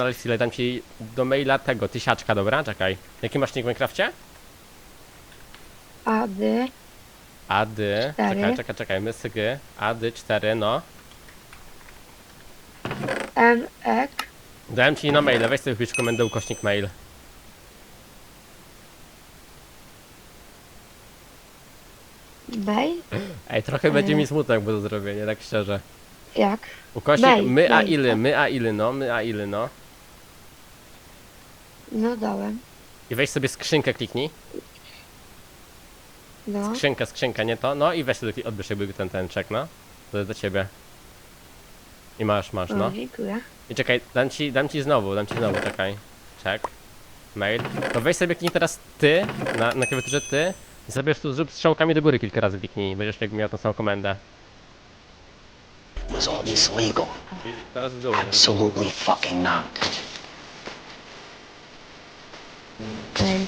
Ale dam ci do maila tego, tysiaczka, dobra? Czekaj. Jaki masz nick w Minecrafcie? Ady. Ady. 4. Czekaj. Mysygy. Ady 4, no. Ek. Dałem ci na maile, weź sobie wpisz komendę ukośnik mail. Mail? Ej, trochę będzie mi smutek, bo to zrobienie, tak szczerze. Jak? Ukośnik, Mail, my a mail, ile, tak? my a ile, no. No dałem. I weź sobie skrzynkę kliknij. No. Skrzynka, nie to. No i weź sobie odbierz jakby ten czek, no. To jest do ciebie. I masz, O, no. dziękuję. I czekaj, dam ci znowu, czekaj. Czek. Mail. To weź sobie kliknij teraz ty, na klawiaturze ty. I sobie tu zrób strzałkami do góry kilka razy kliknij, będziesz miał tą samą komendę. Was all this legal? I teraz w dół. Absolutely fucking not. Mail.